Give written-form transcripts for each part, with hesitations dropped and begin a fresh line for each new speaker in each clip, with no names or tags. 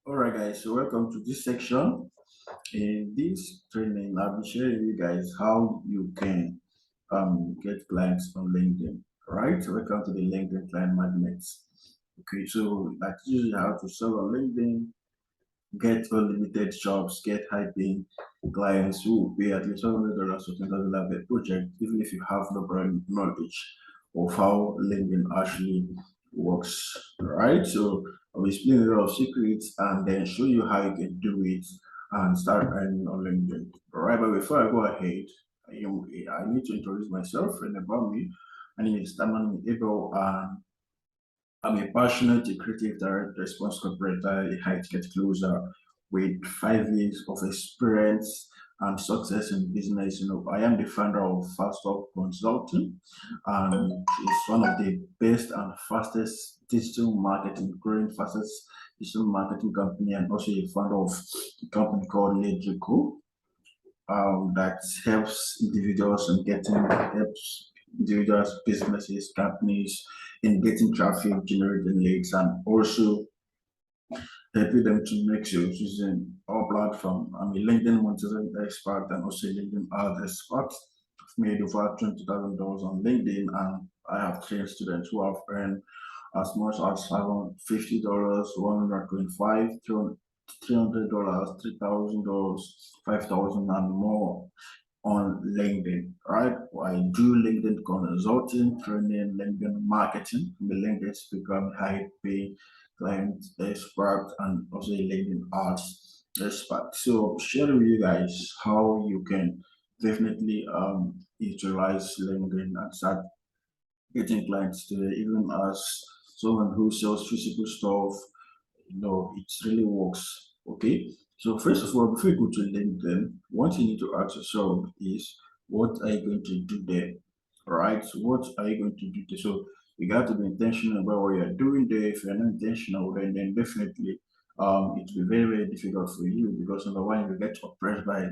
All right, guys. So welcome to this section. In this training, I'll be sharing with you guys how you can get clients on LinkedIn. All right. So welcome to the LinkedIn client magnets. Okay. So that's usually how to sell on LinkedIn, get unlimited jobs, get high paying clients who will pay at least $100 or $10,000 per project, even if you have no brand knowledge of how LinkedIn actually works. Right? So I'll explain a lot of secrets and then show you how you can do it and start earning on LinkedIn. All right, but before I go ahead, I need to introduce myself and about me. My name is Tamino-Nimi, and I'm a passionate creative direct response operator, a high ticket closer with 5 years of experience and success in business. I am the founder of Fastop Consulting, and it's one of the best and fastest digital marketing, growing fastest digital marketing company, and also a founder of a company called Legico that helps individuals, businesses, companies in getting traffic, generating leads, and also helping them to make sales using our platform. I'm a LinkedIn monetization expert and also a LinkedIn ad expert. I've made over $20,000 on LinkedIn, and I have trained students who have earned as much as $550, 125, $300, $3,000, 5,000, and more on LinkedIn, right? I do LinkedIn consulting, training, LinkedIn marketing, the LinkedIn speaker, I'm high pay client expert, and also a LinkedIn arts expert. So share with you guys how you can definitely utilize LinkedIn and start getting clients there, even as someone who sells physical stuff, it really works. Okay. So first of all, before you go to LinkedIn, one thing you need to ask yourself is what are you going to do there? All right. So what are you going to do there? So you got to be intentional about what you're doing there. If you're not intentional, then definitely it will be very, very difficult for you because number one, you get oppressed by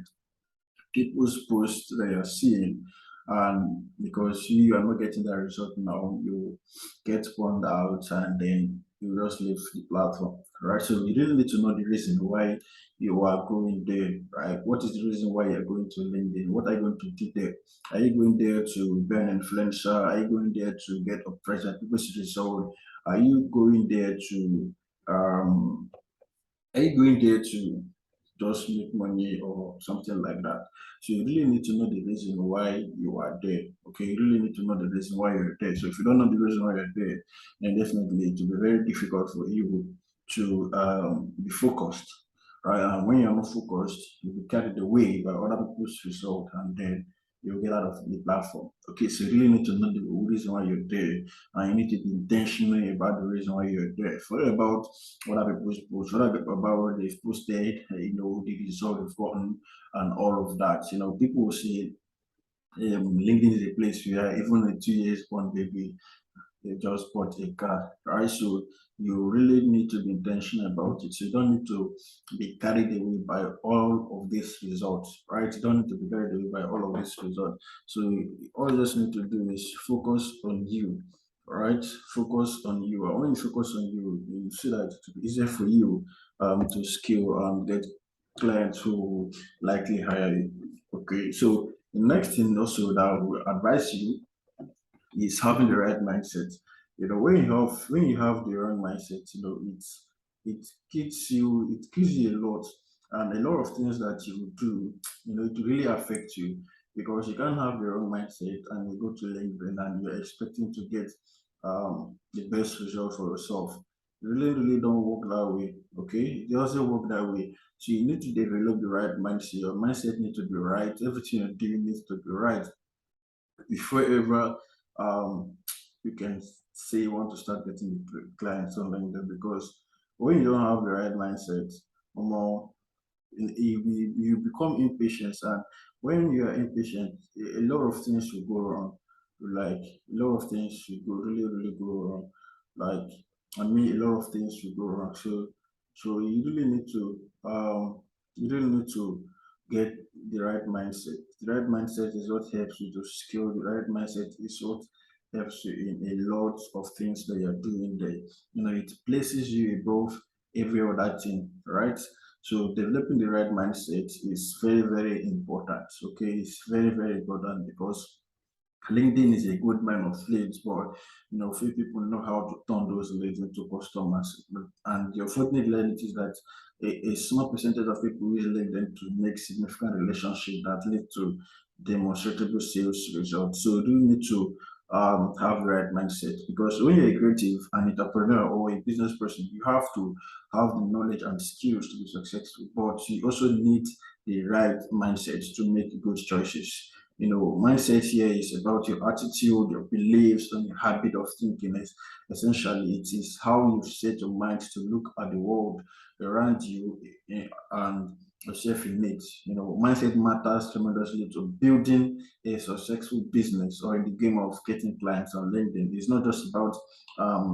people's posts that you're seeing, and because you are not getting that result now, you get burned out and then you just leave the platform, right? So you really need to know the reason why you are going there, right? What is the reason why you're going to LinkedIn? What are you going to do there? Are you going there to be an influencer? Are you going there to get oppressed at people's result? Are you going there to um are you going there to just make money or something like that? So you really need to know the reason why you are there. Okay, you really need to know the reason why you're there. So if you don't know the reason why you're there, then definitely it will be very difficult for you to be focused. Right? And when you're not focused, you'll be carried away by other people's result, and then you'll get out of the platform. Okay, so you really need to know the reason why you're there, and you need to be intentional about the reason why you're there. Forget about what other people post, what about what they've posted, the result they've gotten, and all of that. People will say LinkedIn is a place where even a 2 years born baby they just bought a car, right? So you really need to be intentional about it. So you don't need to be carried away by all of these results, right? You don't need to be carried away by all of these results. So all you just need to do is focus on you, right? Focus on you. And when you focus on you, you see that it will be easier for you to scale and get clients who will likely hire you. Okay, so the next thing also that I will advise you is having the right mindset. When you have the wrong mindset, it gives you a lot, and a lot of things that you do, it really affect you because you can't have the wrong mindset and you go to LinkedIn and you're expecting to get the best result for yourself. It really, really don't work that way. Okay, it doesn't work that way. So you need to develop the right mindset. Your mindset needs to be right. Everything you're doing needs to be right before ever um, you can say you want to start getting the clients on LinkedIn, because when you don't have the right mindset, more you become impatient, and when you are impatient, a lot of things will go wrong. Like a lot of things will go really really go wrong. Like I mean, a lot of things will go wrong. So you really need to get the right mindset. The right mindset is what helps you to scale. The right mindset is what helps you in a lot of things that you're doing there. It places you above every other thing, right? So developing the right mindset is very, very important. Okay, it's very, very important because LinkedIn is a good mine of leads, but few people know how to turn those leads into customers. And the unfortunate reality is that a small percentage of people use LinkedIn to make significant relationship that lead to demonstrable sales results. So you do need to have the right mindset because when you're a creative, an entrepreneur, or a business person, you have to have the knowledge and skills to be successful, but you also need the right mindset to make good choices. Mindset here is about your attitude, your beliefs, and your habit of thinking. Essentially, it is how you set your mind to look at the world around you, and yourself in it. Mindset matters tremendously to building a successful business or in the game of getting clients on LinkedIn. It's not just about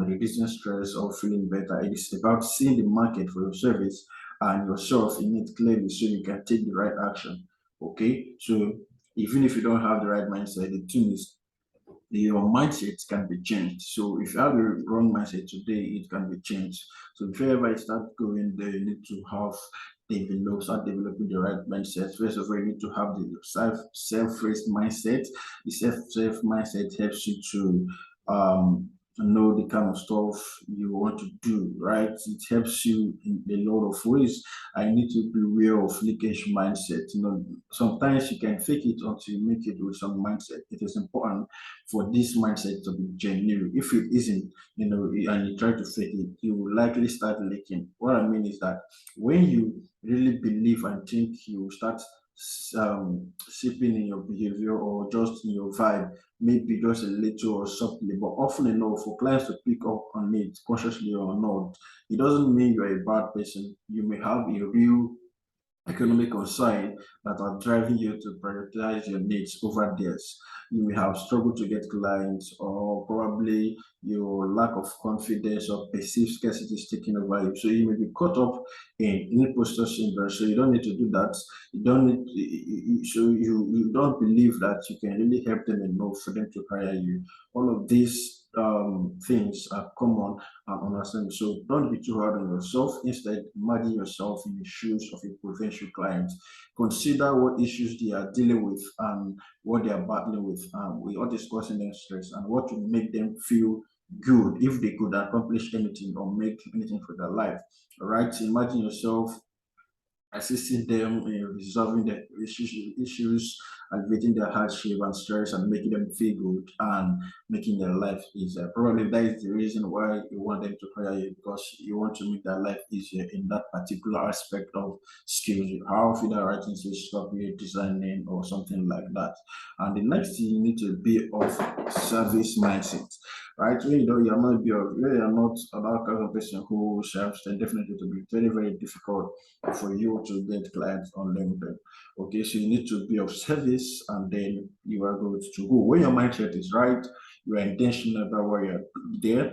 reducing stress or feeling better. It is about seeing the market for your service and yourself in it clearly so you can take the right action. Okay, so even if you don't have the right mindset, the thing is your mindset can be changed. So if you have a wrong mindset today, it can be changed. So before ever you start going there, you need to have start developing the right mindset. First of all, you need to have the self-raised mindset. The self mindset helps you to know the kind of stuff you want to do, right? It helps you in a lot of ways. I need to be aware of leakage mindset. Sometimes you can fake it until you make it with some mindset. It is important for this mindset to be genuine. If it isn't, and you try to fake it, you will likely start leaking. What I mean is that when you really believe and think, you will start seeping in your behavior or just in your vibe, maybe just a little or subtly, but often enough for clients to pick up on it, consciously or not. It doesn't mean you're a bad person. You may have a real economic concern that are driving you to prioritize your needs over theirs. You may have struggled to get clients, or probably your lack of confidence or perceived scarcity is taking over you. So you may be caught up in imposter syndrome. So you don't need to do that. You don't need. So you don't believe that you can really help them enough for them to hire you. All of these things are common and understand. So don't be too hard on yourself. Instead, imagine yourself in the shoes of a potential client. Consider what issues they are dealing with and what they are battling with. We are discussing their stress and what will make them feel good if they could accomplish anything or make anything for their life. All right. So imagine yourself assisting them in resolving their issues, alleviating their hardship and stress, and making them feel good and making their life easier. Probably that is the reason why you want them to hire you because you want to make their life easier in that particular aspect of skills. How either writing, skills, copy, designing, or something like that. And the next thing you need to be of service mindset. Right, when you are not be of, when you are not that kind of person who serves, then definitely to be very, very difficult for you to get clients on LinkedIn. Okay, so you need to be of service and then you are going to go. When your mindset is right, you are intentional about where you're there.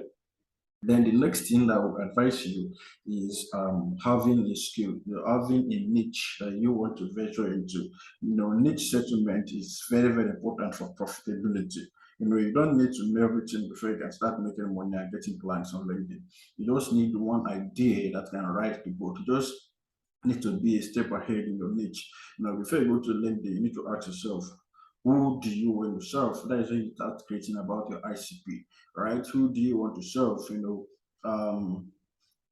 Then the next thing that I would advise you is having a skill, having a niche that you want to venture into. Niche settlement is very, very important for profitability. You don't need to know everything before you can start making money and getting clients on LinkedIn. You just need one idea that can write the boat. You just need to be a step ahead in your niche. Before you go to LinkedIn, you need to ask yourself, who do you want to serve? That is when you start creating about your ICP, right? Who do you want to serve?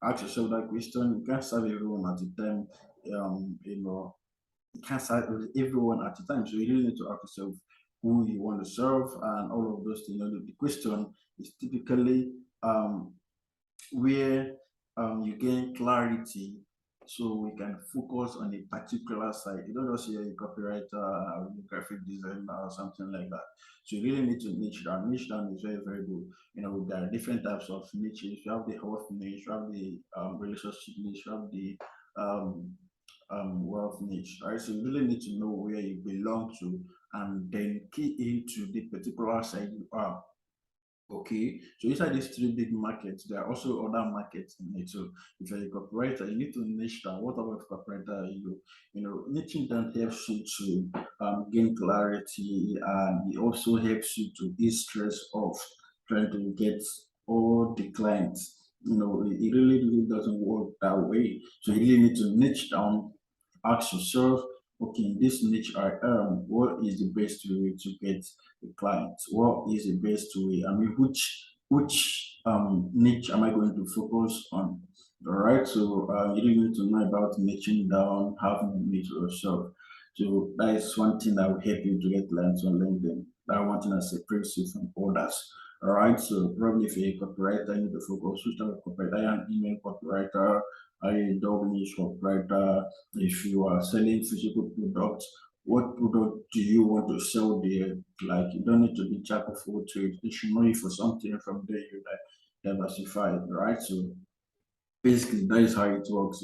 Ask yourself that question. You can't serve everyone at a time. You can't serve everyone at a time. So you really need to ask yourself who you want to serve and all of those things. The question is typically where you gain clarity so we can focus on a particular side. You don't just hear a copywriter or a graphic designer or something like that. So you really need to niche down. Niche down is very, very good. There are different types of niches. You have the health niche, you have the relationship niche, you have the um, wealth niche, right? So you really need to know where you belong to and then key into the particular side you are. Okay, so inside these three big markets, there are also other markets in it. So if you're a copywriter, you need to niche down. What type of copywriter are you? Niching down helps you to gain clarity, and it also helps you to ease stress of trying to get all the clients it really, really doesn't work that way. So you really need to niche down, ask yourself, okay, in this niche I am, what is the best way to get the client? What is the best way? I mean, which niche am I going to focus on? All right, so you really need to know about niching down, having a niche for yourself. So that is one thing that will help you to get clients on LinkedIn. That one thing that separates you from others. All right, so probably if you're a copywriter, you need to focus which type of copywriter. Are you an email copywriter? Are you a double niche copywriter? If you are selling physical products, what product do you want to sell there? Like you don't need to be jack of all trades. They should know you for something from there you like diversify, right? So basically that is how it works.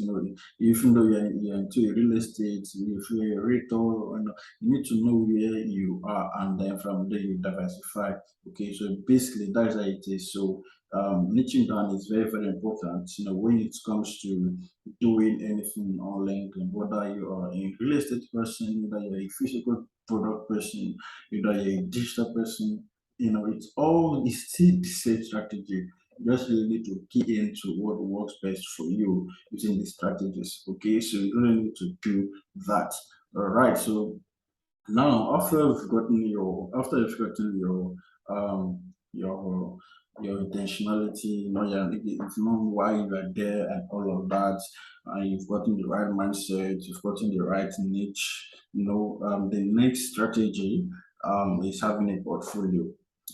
Even though you're into real estate, if you're a realtor, you need to know where you are, and then from there you diversify. Okay, so basically that's how it is. So niching down is very, very important, when it comes to doing anything on LinkedIn, whether you are a real estate person, whether you're a physical product person, whether you're a digital person, it's still the same strategy. You just really need to key into what works best for you using these strategies. Okay, so you really need to do that. All right. So now, after you've gotten um your your intentionality, you've known why you are there and all of that, and you've gotten the right mindset, you've gotten the right niche. The next strategy is having a portfolio.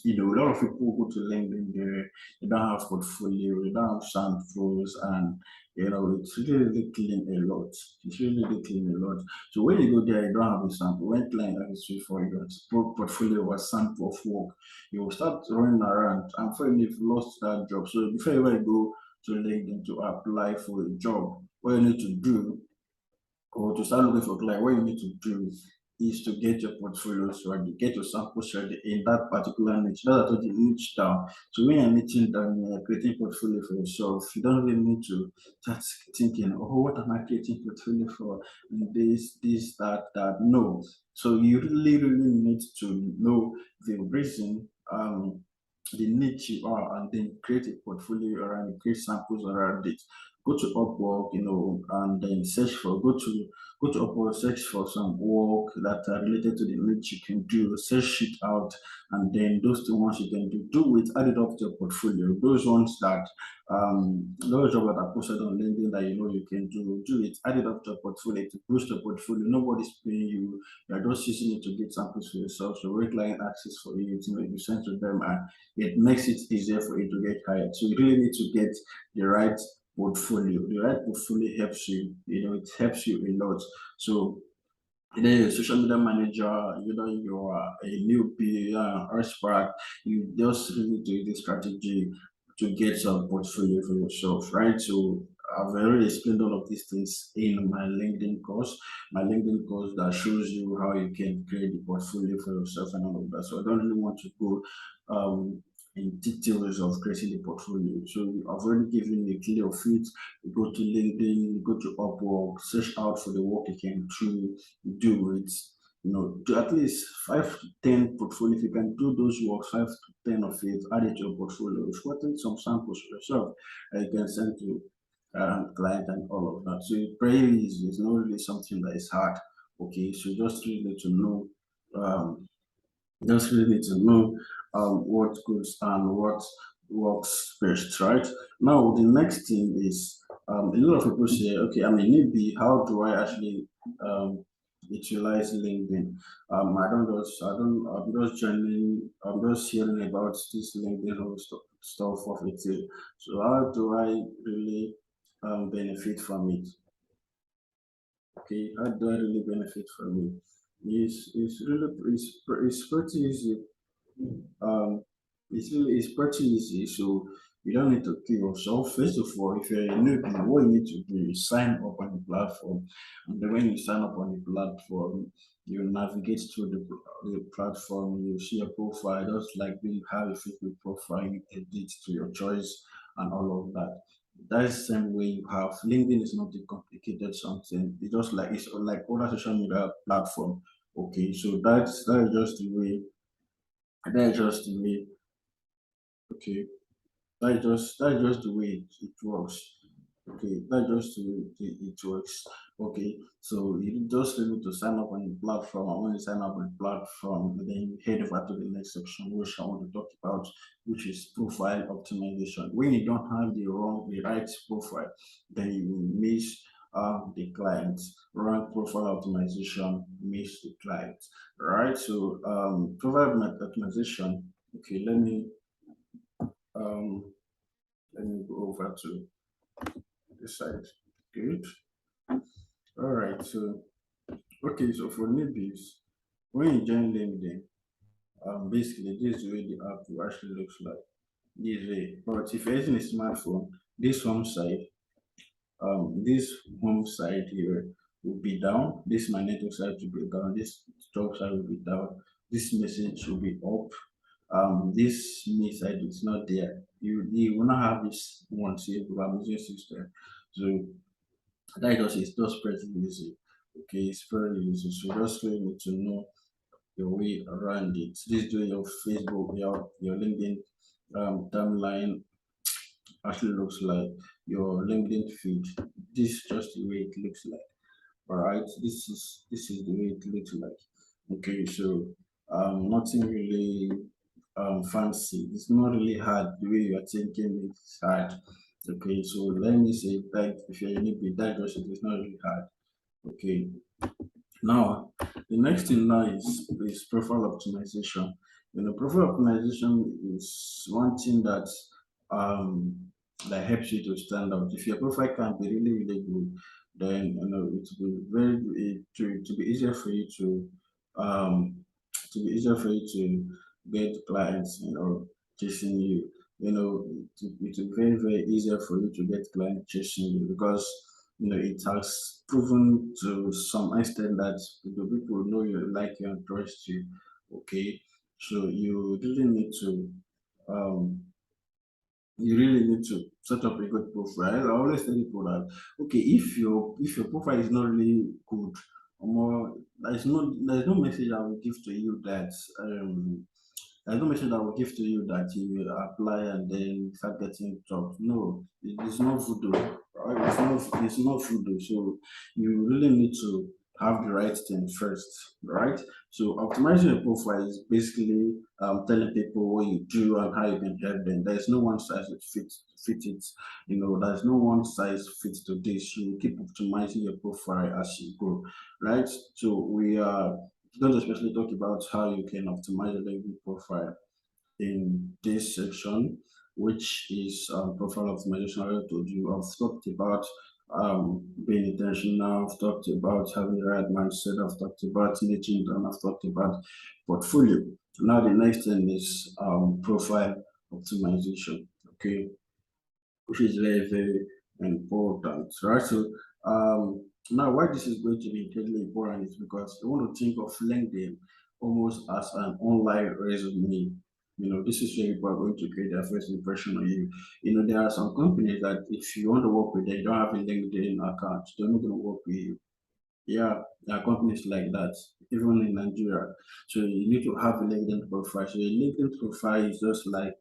A lot of people go to LinkedIn there, they don't have portfolio, they don't have samples, and it's really, really clean a lot. It's really, really clean a lot. So when you go there, you don't have a sample. When client asks you for your portfolio or sample of work, you will start running around and finally you've lost that job. So before you ever go to LinkedIn to apply for a job, what you need to do or to start looking for client, what you need to do is to get your portfolios ready, get your samples ready in that particular niche. That's what you niche down. So when you're niching down, you're creating portfolio for yourself. You don't really need to start thinking, oh, what am I creating portfolio for? And this, that. No. So you really, really need to know the reason, the niche you are, and then create a portfolio around it, create samples around it. Go to Upwork, and then go to Upwork, search for some work that are related to the niche you can do, search it out, and then those two ones you can do it, add it up to your portfolio. Those jobs that are posted on LinkedIn that you can do it, add it up to your portfolio to boost your portfolio. Nobody's paying you, you're just using it to get samples for yourself. So when client access for you, you send to them, and it makes it easier for you to get hired. So you really need to get the right portfolio. The right portfolio helps you, it helps you a lot. So either you're a social media manager, either you are a newbie, or expert, you just really need to use this strategy to get some portfolio for yourself, right? So I've already explained all of these things in my LinkedIn course that shows you how you can create a portfolio for yourself and all of that. So I don't really want to go in details of creating the portfolio. So I've already given you a clear fit. You go to LinkedIn, you go to Upwork, search out for the work you can do it. Do at least 5 to 10 portfolio. If you can do those works, 5 to 10 of it, add it to your portfolio. If you want some samples for yourself, you can send to client and all of that. So it's very easy. It's not really something that is hard. Okay, so just really need to know um, just really need to know what goes and what works best, right? Now, the next thing is a lot of people say, okay, I'm a newbie. How do I actually utilize LinkedIn? I'm just joining, I'm just hearing about this LinkedIn whole stuff of it. So, how do I really benefit from it? Okay, how do I really benefit from it? It's pretty easy. It's pretty easy, so you don't need to kill yourself. First of all, if you're a newbie, what you need to do is sign up on the platform. And then when you sign up on the platform, you navigate through the platform, you see your profile, just like you have a Facebook profile, you edit to your choice and all of that. That's the same way you have LinkedIn is not a complicated something. It's like other social media platform. Okay, so that's just the way. That's just the way. Okay. That's just the way it works. Okay, that's just the way it works. Okay, so you just need to sign up on the platform, and when you sign up on the platform, then you head over to the next section, which I want to talk about, which is profile optimization. When you don't have the right profile, then you will miss the client. Wrong profile optimization miss the client. Right. So profile optimization. Okay, um let me go over to this side. Good. All right. So, okay. So for newbies, when you join LinkedIn, basically this is the way the app will actually looks like. This way. But if you're using a smartphone, this home side here will be down. This my network side will be down. This top side will be down. This message will be up. This me side is not there. You will not have this one saved. I'm using system. So that just pretty easy. Okay, it's very easy. So just really need to know your way around it. This way your Facebook, your LinkedIn timeline actually looks like your LinkedIn feed. This is just the way it looks like. All right, this is the way it looks like. Okay, so nothing really fancy. It's not really hard the way you are thinking it's hard. Okay, so let me say that if you're a newbie, that just it is not really hard. Okay, now the next thing now is profile optimization. Profile optimization is one thing um that helps you to stand out. If your profile can be really really good, then it will be to be easier for you to get clients, chasing you. It will be very very easier for you to get clients chasing you because it has proven to some extent that the people know you, like you, and trust you. Okay, so um, you really need to set up a good profile. I always tell people that okay, if your profile is not really good, or more, there's no message I will give to you that there's no message that will give to you that you will apply and then start getting jobs. No, it's not voodoo. Right? It's not voodoo. So you really need to have the right thing first, right? So optimizing your profile is basically telling people what you do and how you can help them. There's no one size that fit it. There's no one size fits to this. You keep optimizing your profile as you go, right? So we are going to especially talk about how you can optimize your LinkedIn profile in this section, which is profile optimization. I already told you. I've talked about being intentional. I've talked about having the right mindset. I've talked about niching down. I've talked about portfolio. Now the next thing is profile optimization. Okay, which is very, very important, right? So now why this is going to be incredibly important is because you want to think of LinkedIn almost as an online resume. This is where people are going to create their first impression on you. There are some companies that if you want to work with them, you don't have a LinkedIn account, they're not going to work with you. Yeah, there are companies like that, even in Nigeria. So you need to have a LinkedIn profile. So a LinkedIn profile is just like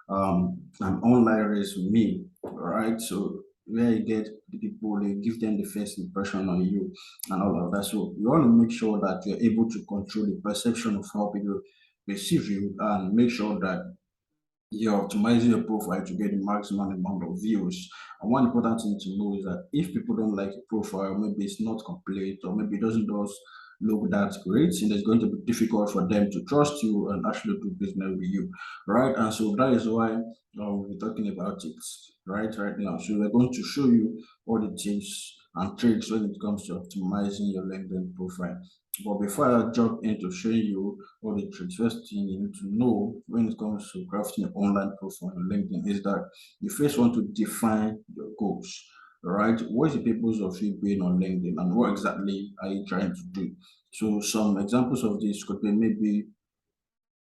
an online resume, right? So where you get the people, you give them the first impression on you and all of that. So you want to make sure that you're able to control the perception of how people perceive you and make sure that you're optimizing your profile to get the maximum amount of views. And one important thing to know is that if people don't like your profile, maybe it's not complete, or maybe it doesn't just look that great, and it's going to be difficult for them to trust you and actually do business with you, right? And so that is why we're talking about it right now. So we're going to show you all the tips and tricks when it comes to optimizing your LinkedIn profile. But before I jump into showing you all the tricks, first thing you need to know when it comes to crafting an online profile on LinkedIn is that you first want to define your goals. Right? What is the purpose of you being on LinkedIn and what exactly are you trying to do? So some examples of this could be maybe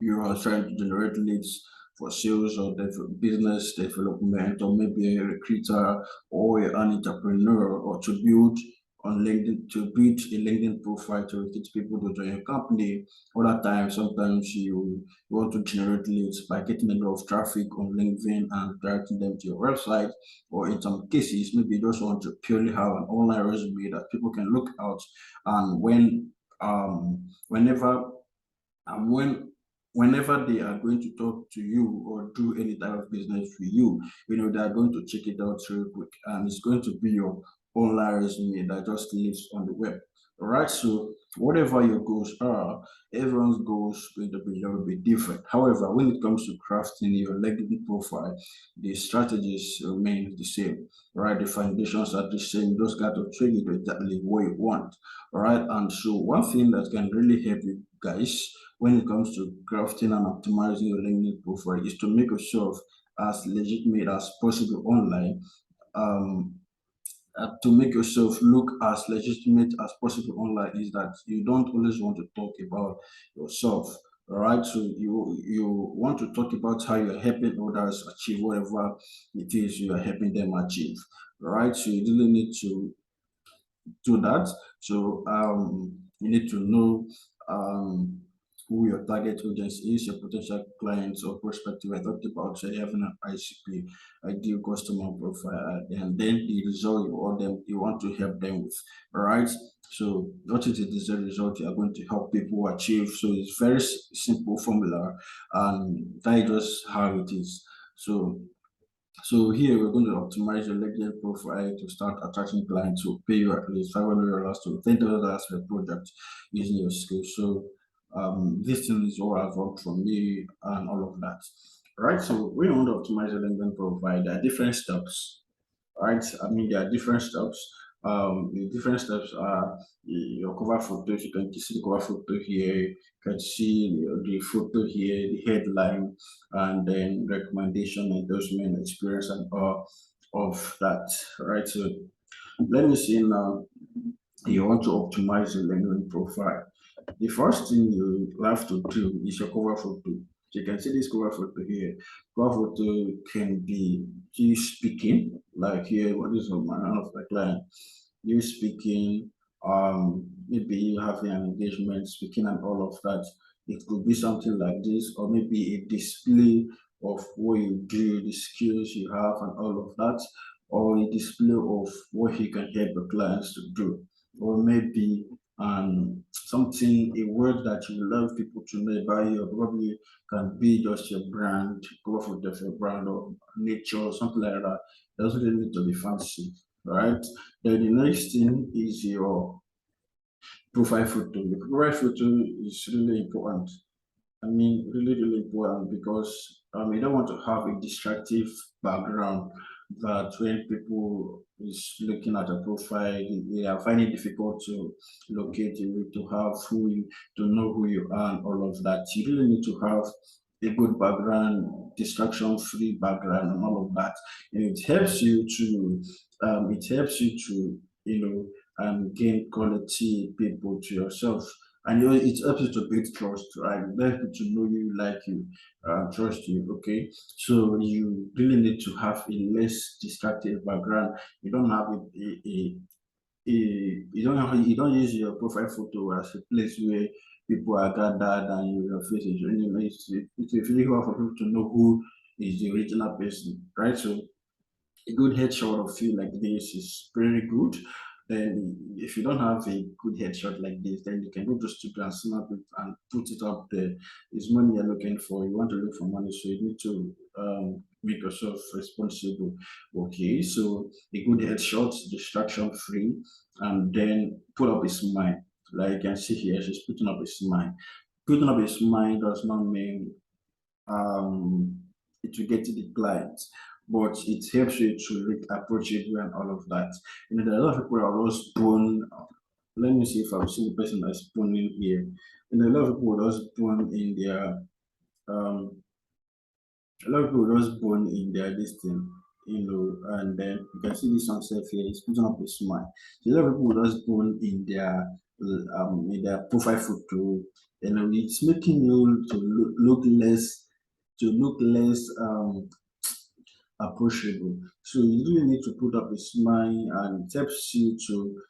you are trying to generate leads for sales or business development, or maybe a recruiter or an entrepreneur, or to build on LinkedIn to build a LinkedIn profile to recruit people to join your company. Other times, sometimes you want to generate leads by getting a lot of traffic on LinkedIn and directing them to your website. Or in some cases, maybe you just want to purely have an online resume that people can look out and whenever and whenever they are going to talk to you or do any type of business with you, they are going to check it out real quick, and it's going to be your online resume that just lives on the web. All right, so whatever your goals are, everyone's goals going to be a little bit different. However, when it comes to crafting your LinkedIn profile, the strategies remain the same, right? The foundations are the same. You just got to tweak it exactly what you want. All right, and so one thing that can really help you guys when it comes to crafting and optimizing your LinkedIn profile is to make yourself as legitimate as possible online. Um, to make yourself look as legitimate as possible online is that you don't always want to talk about yourself. All right, so you want to talk about how you're helping others achieve whatever it is you are helping them achieve. All right, so you really need to do that. So you need to know um, who your target audience is, your potential clients or prospective. I talked about having an ICP, ideal customer profile, and then the result you want to help them with. All right. So what is the desired result you are going to help people achieve? So it's very simple formula, and that is just how it is. So here we're going to optimize your LinkedIn profile to start attracting clients who pay you at least $500 to $10,000 per project using your skills. So this thing is all I've worked for me and all of that. All right. So when you want to optimize your LinkedIn profile, there are different steps, right? I mean, there are different steps. The different steps are your cover photo. You can see the cover photo here. You can see the photo here, the headline, and then recommendation, endorsement, experience, and all of that, right? So let me see now. You want to optimize your LinkedIn profile. The first thing you have to do is your cover photo. So you can see this cover photo here. Cover photo can be you speaking, like here, what is of one of my client, you speaking, maybe you having an engagement, speaking and all of that. It could be something like this, or maybe a display of what you do, the skills you have and all of that, or a display of what you can help the clients to do, or maybe something, a word that you love people to know about you, or probably can be just your brand, go for your brand or nature or something like that. Doesn't really need to be fancy, right? Then the next thing is your profile photo. Your profile photo is really important. I mean, really, really important because you don't want to have a distractive background that when people is looking at a profile, they are finding it difficult to locate you, to have to know who you are and all of that. You really need to have a good background, distraction-free background and all of that. And it helps you to, gain quality people to yourself, and it helps you to build trust, right? It helps you to know you, like you, trust you. Okay, so you really need to have a less distracted background. You don't have you don't use your profile photo as a place where people are gathered and your face is really nice. It's a really hard for people to know who is the original person, right? So a good headshot of you like this is very good. Then if you don't have a good headshot like this, then you can go to studio and snap it and put it up there. It's money you're looking for. You want to look for money, so you need to make yourself responsible. Okay, so a good headshot, distraction free, and then put up a smile. Like you can see here, she's putting up a smile. Putting up a smile does not mean um, it will get to the client, but it helps you to look approachable and all of that. There are a lot of people who are just born. Let me see if I've seen the person that's born in here. A lot of people are just born in their um, a lot of people were just born in their this thing, and then you can see this one self here, it's putting up a smile. So a lot of people were just born in their profile photo, it's making you to look less approachable. So you really need to put up a smile, and it helps you to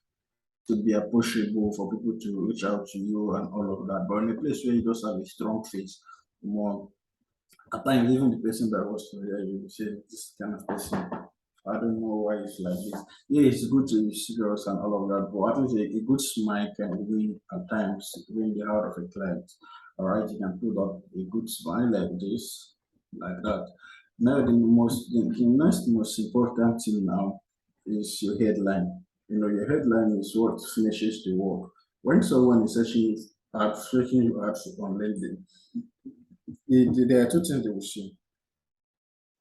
to be approachable for people to reach out to you and all of that. But in a place where you just have a strong face, more at times even the person that was to hear you will say this kind of person. I don't know why it's like this. Yeah, it's good to be serious and all of that, but at least a good smile can win at times, win the heart of a client. All right, you can put up a good smile like this, like that. Now, the next most important thing now is your headline. You know, your headline is what finishes the work. When someone is searching you out on LinkedIn, there are two things they will see.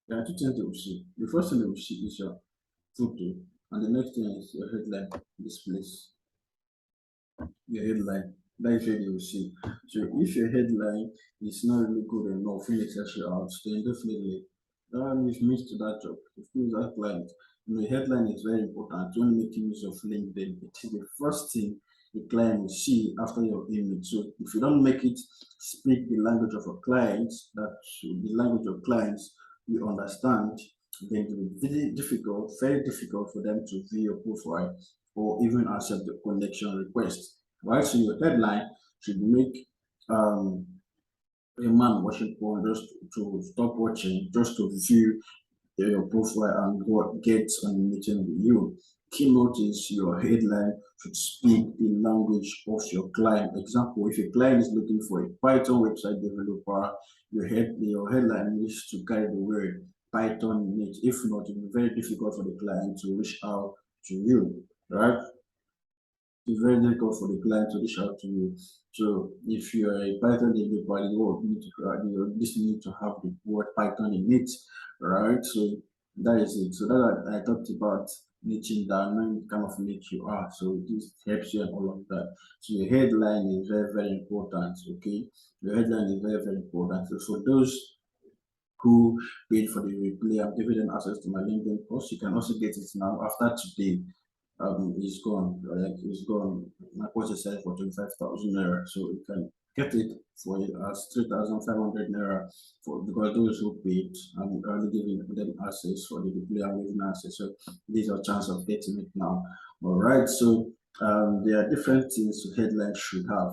There are two things they will see. The first thing they will see is your photo, and the next thing is your headline displays. Your headline. That is what you will see. So if your headline is not really good enough when it sets you out, then definitely you've missed that job. You've missed that client. You know, headline is very important when making use of LinkedIn. It is the first thing the client will see after your image. So if you don't make it speak the language of a client, that the language of clients you understand, then it will be very difficult for them to view your profile or even accept the connection request. Right? So your headline should make um, a man watching porn just to stop watching, just to view your profile and get on a meeting with you. Keynote is your headline should speak the language of your client. Example, if a client is looking for a Python website developer, your headline needs to carry the word Python in it. If not, it will be very difficult for the client to reach out to you. Right? It's very difficult for the client to reach out to you. So if you're a Python developer, this need to have the word Python in it, right? So that is it. So that I talked about niching down, knowing kind of niche you are. So this helps you and all of that. So your headline is very, very important. Okay, your headline is very, very important. So for those who paid for the replay, I'm giving them access to my LinkedIn post. You can also get it now after today is gone. Like it's gone. My course is set for 25,000 naira, so you can get it for as 3,500 naira for because those who paid, I'm only giving them access for the display and giving access. So these are chance of getting it now. All right. So there are different things your headline should have.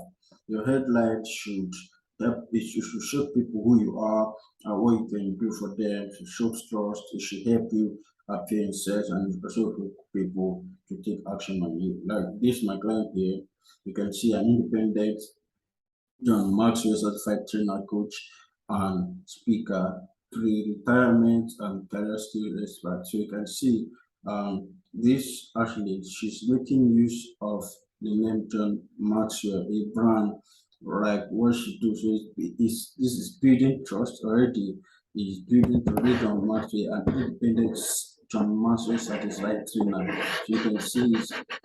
Your headline should help. Should show people who you are and what you can do for them. To show trust. It should help you appear in search and also help people to take action on you. Like this, my client here, you can see an independent John Maxwell certified trainer, coach, and speaker, pre-retirement and career skill expert. So you can see this actually she's making use of the name John Maxwell, a brand like what she do. So this is building trust already. Is building to read John Maxwell and independent John Maxwell certified trainer. So you can see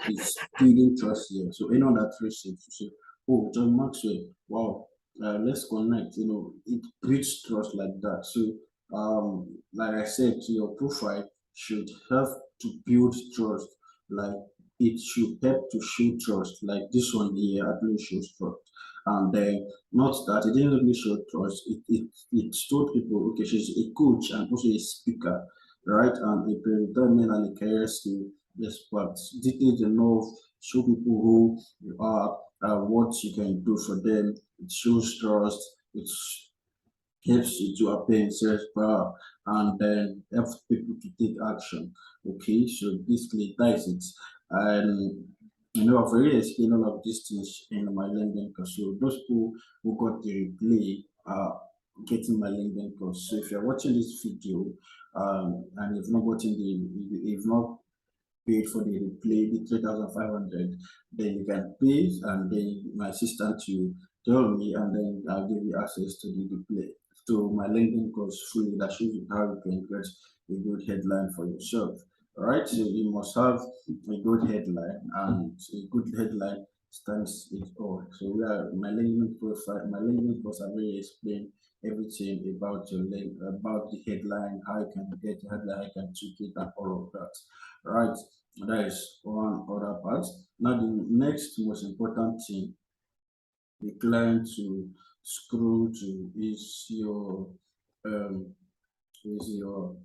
it's building trust here. So anyone that reads it, so oh, John Maxwell, wow, let's connect. You know, it builds trust like that. So, like I said, your profile should help to build trust. Like it should help to show trust. Like this one here, at least shows trust. And not that it didn't really show trust. It told people, okay, she's a coach and also a speaker, right? And a predetermined and a career skill expert. Details enough, show people who you are what you can do for them. It shows trust. It helps you to appear in self-power and then helps people to take action. Okay, so basically that's it. And you know, I've already explained all of these things in my LinkedIn course. So those people who got the replay are getting my LinkedIn course. So if you're watching this video and you've not gotten you've not paid for the replay, the 3,500, then you can pay and then my assistant to tell me and then I'll give you access to the replay. To my LinkedIn course fully that shows you how you can get a good headline for yourself. All right, so you must have a good headline and a good headline stands it all. So we are my LinkedIn profile, my LinkedIn course I really explain everything about your link, about the headline, how you can get the headline, how you can tweak it and all of that. Right, that is one other part. Now the next most important thing the client to scroll to um is your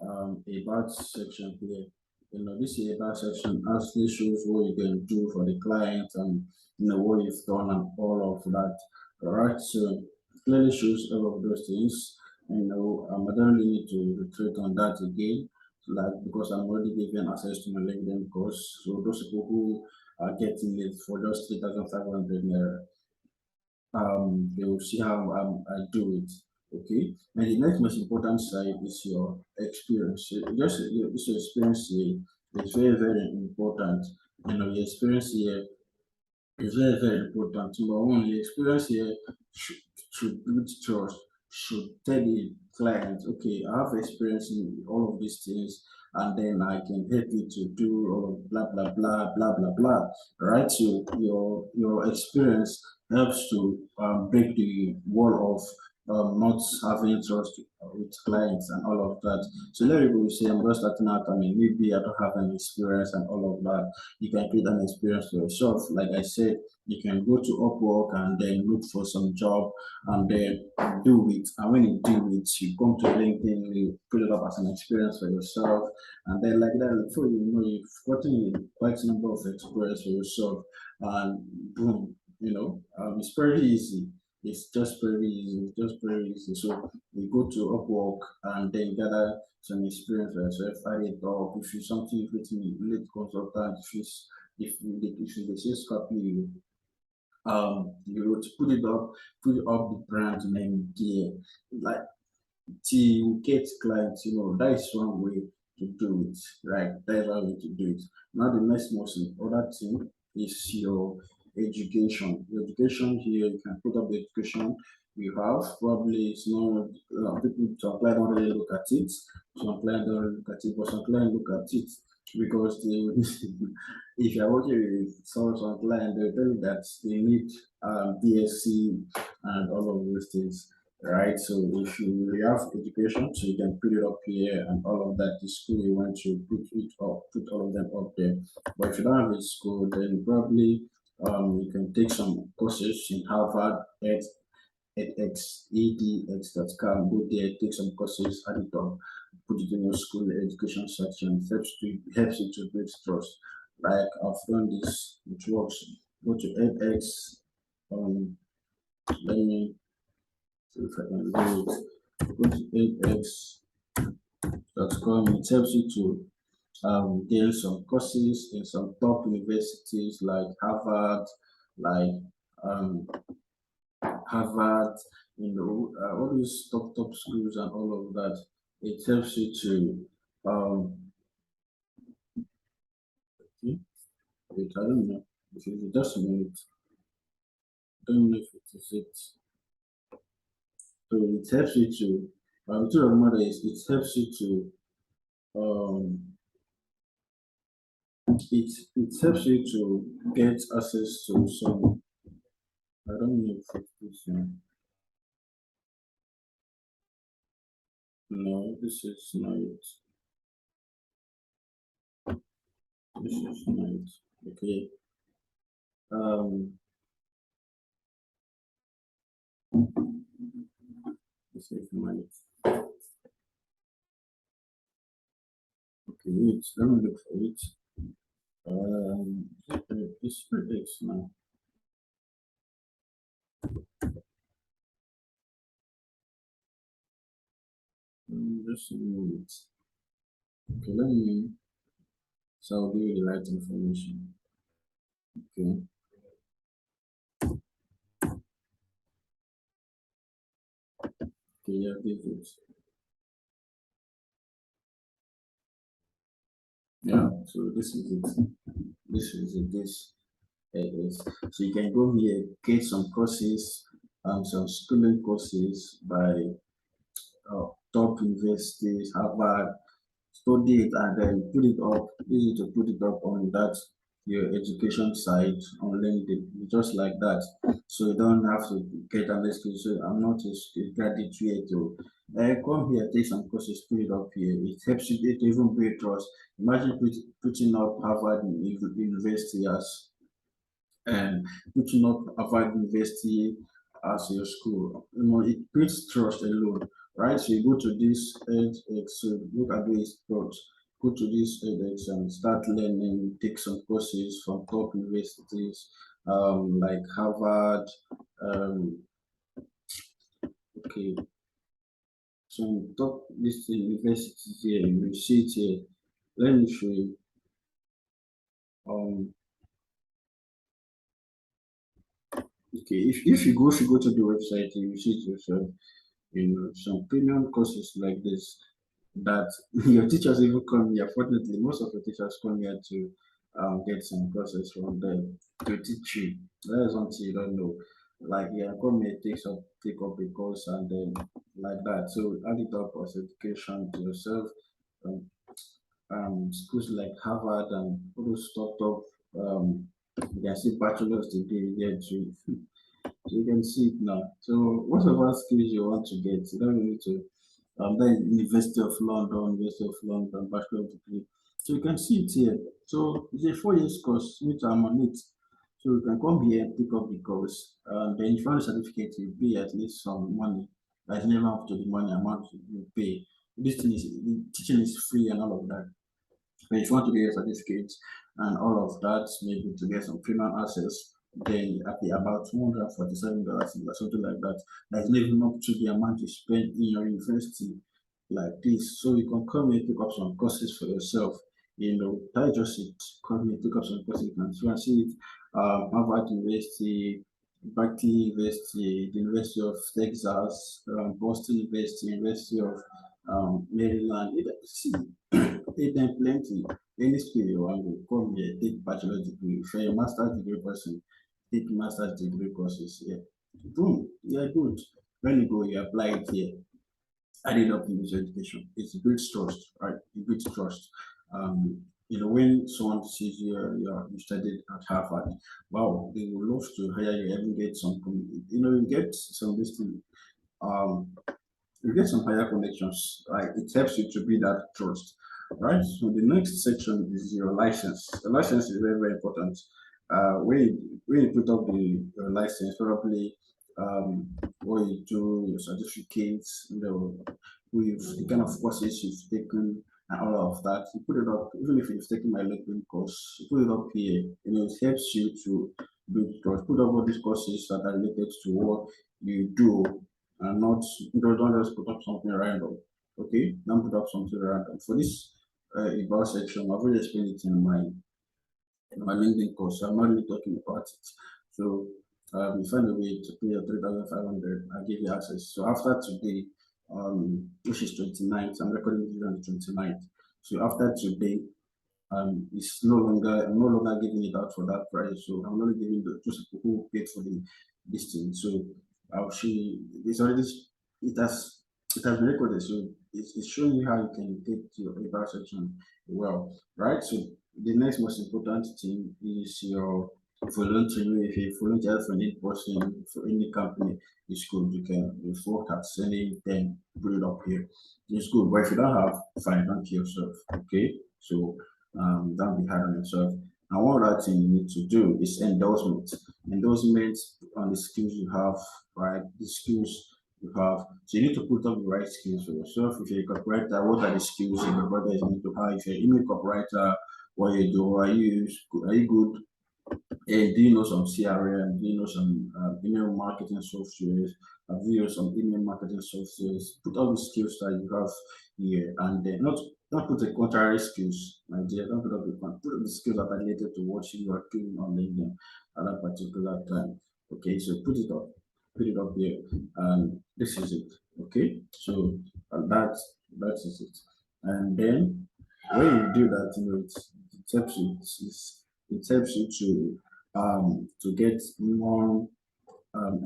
about section here. This that section actually shows what you can do for the client and what you've done and all of that. All right, so clearly shows all of those things. I don't really need to retreat on that again, like because I'm already given access to my LinkedIn course. So those people who are getting it for just 3,500 naira, they will see how I do it. Okay, and the next most important side is your experience. This your experience here is very very important. Your experience here is very, very important. Number one, the experience here should, should build trust, should tell the client, okay, I have experience in all of these things, and then I can help you to do all of blah blah blah blah blah blah. Right? So your experience helps to break the wall of not having trust with clients and all of that. So let people say I'm just starting out. I mean, maybe I don't have any experience and all of that. You can create an experience for yourself. Like I said, you can go to Upwork and then look for some job and then do it. And when you do it, you come to LinkedIn, you put it up as an experience for yourself. And then like that, before you know, you've gotten quite a number of experience for yourself. And boom, it's very easy. It's just very easy. It's just very easy. So you go to Upwork and then gather some experience for yourself, add it up. If you something you've written in late consultant, if you the sales copy, you would put up the brand name there. Like to get clients, that is one way to do it, right? That is one way to do it. Now, the next most important thing is your education. Your education here, you can put up the education you have. Probably it's not people to apply don't really look at it. Some clients don't really look at it, but some clients look at it because they, if you're working with some client, they'll tell you that they need BSc and all of those things, right? So if you have education, so you can put it up here and all of that. The school you want to put it up, put all of them up there. But if you don't have a school, then probably you can take some courses in Harvard, edx.com, go there, take some courses, add it up, put it in your school education section. It helps you to build trust. Like I've done this, it works. Go to edx. Let me see if I can do it. Go to edx.com. It helps you to gain some courses in some top universities like like um, Harvard, all these top schools and all of that. It helps you to okay, wait, I don't know if it's just a minute. I don't know if it is it. So it helps you to remember is it helps you to it helps you to get access to some. I don't know if it is. No, this is not it. This is not it. Okay. This is not it. Okay, wait. Let me look for it. It's predicts now. Just a minute. Okay, let me. So I'll give you the right information. Okay. Okay, yeah, give it. Yeah, so this is it. This is it. This is. So you can go here, get some courses, some schooling courses by top universities, Harvard, study it and then put it up, easy to put it up on that your education site on LinkedIn, just like that. So you don't have to get an excuse. So I'm not a graduate to come here, take some courses, put it up here. It helps you to even build trust. Imagine putting up Harvard University as and putting up Harvard University as your school. It builds trust alone, right? So you go to this edge, so look at this plot. go to these edX and start learning, take some courses from top universities like Harvard, um, okay, some top list universities here, you see it here. Let me show you. Um, okay, if you go to the website, you will see it yourself. You know, some premium courses like this that your teachers even come here. Fortunately, most of the teachers come here to get some courses from them to teach you. That is something you don't know. Like, yeah, come here, take up a course and then like that. So add it up as education to yourself. Um, Schools like Harvard and all those top you can see bachelor's degree here too. So you can see it now. So whatever skills you want to get, you don't need to then University of London, bachelor degree. So you can see it here. So it's a 4 years course, which I'm on it. So you can come here and pick up the course. And then if you want a certificate, you pay at least some money. That's never up to the money amount you pay. This thing is the teaching is free and all of that. But if you want to get a certificate and all of that, maybe to get some premium access, then you pay about $247 or something like that. That's not even up to the amount you spend in your university like this. So you can come and pick up some courses for yourself. You know, that just it. Come and pick up some courses. You can see it. Harvard University, Berkeley University, the University of Texas, Boston University, University of Maryland. See, take them plenty. Any skill you want to come here, take bachelor degree. If you're a master's degree person, take master's degree courses here. Boom, yeah, good. When you go, you apply it here. Add it up in this education. It's builds trust, right? It builds trust. You know, when someone sees you studied at Harvard, wow, they would love to hire you and get some, you know, you get some this thing. Um, you get some higher connections, right? It helps you to build that trust, right? So the next section is your license. The license is very, very important. When you put up your license, probably what you do, your certificates, you know, with the kind of courses you've taken and all of that, you put it up. Even if you've taken my LinkedIn course, you put it up here. You know, it helps you to build trust. Put up all these courses that are related to what you do and not don't just put up something random. Okay, don't put up something random. For this about section, I've already explained it in my LinkedIn course, so I'm not really talking about it. So you find a way to pay your 3,500, I'll give you access. So after today, which is 29th, I'm recording this on the 29th. So after today, it's no longer I'm no longer giving it out for that price. So I'm only giving the just people who paid for the this thing. So I'll show you it's already it has it has been recorded. So it's showing you how you can take your paper section well, right? So the next most important thing is your volunteering. If you volunteer for any person for any company, it's good. You can report at sending them put it up here. It's good. But if you don't have, fine, don't kill yourself. Okay. So don't be hard on yourself. And one other thing you need to do is endorsement. Endorsement on the skills you have, right? The skills you have. So you need to put up the right skills for yourself. If you're a copywriter, what are the skills your copywriter you need to have? If you're an email copywriter, what you do? Are you good? And do you know some CRM? Do you know some email marketing softwares? Have you used some email marketing softwares? Put all the skills that you have here, and then not put the contrary skills. My dear, don't put the skills that are related to what you are doing on LinkedIn at that particular time. Okay, so put it up here, and this is it. Okay, so that is it. And then when you do that, you know it helps you. It helps you to get more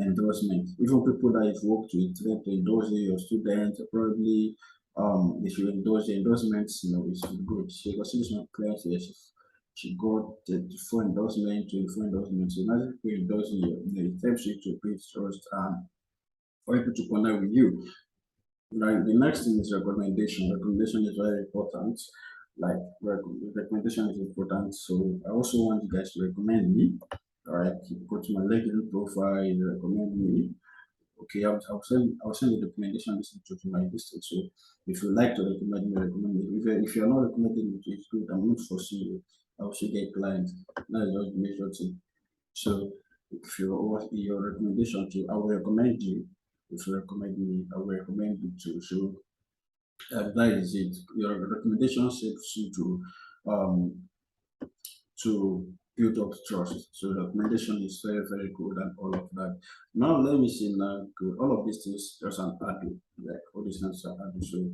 endorsement. Even people that you've worked with, try to endorse you, your students, probably if you endorse the endorsements, you know, it's good. She got six month clients, yes, she got the full endorsement, 24 endorsement. So now if you endorse you, you know, it helps you to build trust and for people to connect with you. Right. The next thing is recommendation. Recommendation is very important. Like recommendation is important. So I also want you guys to recommend me. All right. You go to my LinkedIn profile, you recommend me. Okay, I'll send you the recommendation list to my distance. So if you like to recommend me, recommend me. If you're not recommending me, it's good. I'm not forcing you. I will still get clients. That's just the major thing. So if you want your recommendation to, I will recommend you. If you recommend me, I will recommend you too. So that is it. Your recommendation helps you um to build up trust. So recommendation is very, very good and all of that. Now let me see now good. All of these things just an add like all these things are added. So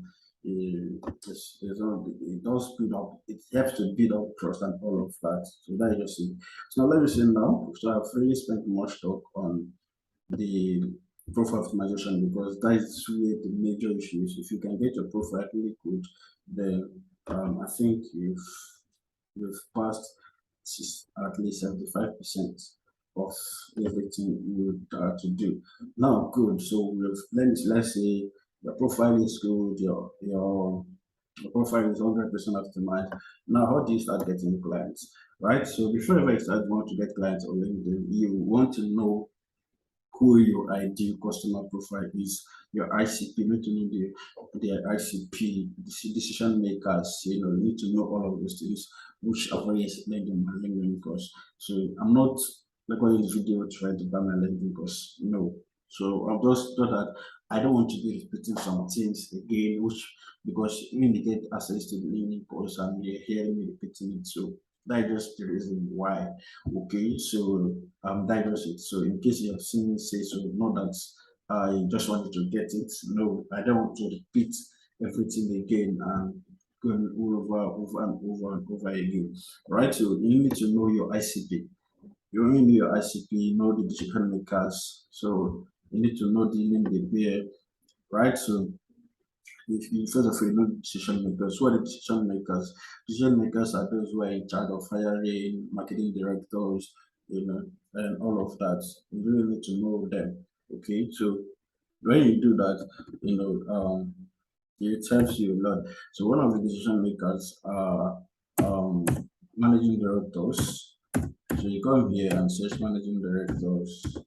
it does build up, it helps to build up trust and all of that. So that is just it. So now let me see now. So I've really spent much talk on the profile optimization because that is where the major issue is. If you can get your profile really good, then I think you've passed at least 75% of everything you are to do. Now, good. So let's say your profile is good, your profile is 100% optimized. Now, how do you start getting clients? Right. So before ever you start want to get clients on LinkedIn, you want to know who your ideal customer profile is, your ICP, you need to know the ICP, the decision makers, you need to know all of those things, which I've already explained in my LinkedIn course. So I'm not recording this video trying to buy my LinkedIn course, no. So I'm just thought that I don't want to be repeating some things again, which because when they get access to the LinkedIn course and they hear me repeating it, so that is just the reason why. Okay, so that was it. So in case you have seen me say so, not that I just wanted to get it. No, I don't want to repeat everything again and going over again. Right? So you need to know your ICP. You only know your ICP, know the decision makers. So you need to know the name they bear. Right? So if you first of all you know the decision makers, who are the decision makers? Decision makers are those who are in charge of hiring, marketing directors, and all of that. You really need to know them. Okay, so when you do that, it helps you a lot. So one of the decision makers are um, managing directors. So you come here and search managing directors.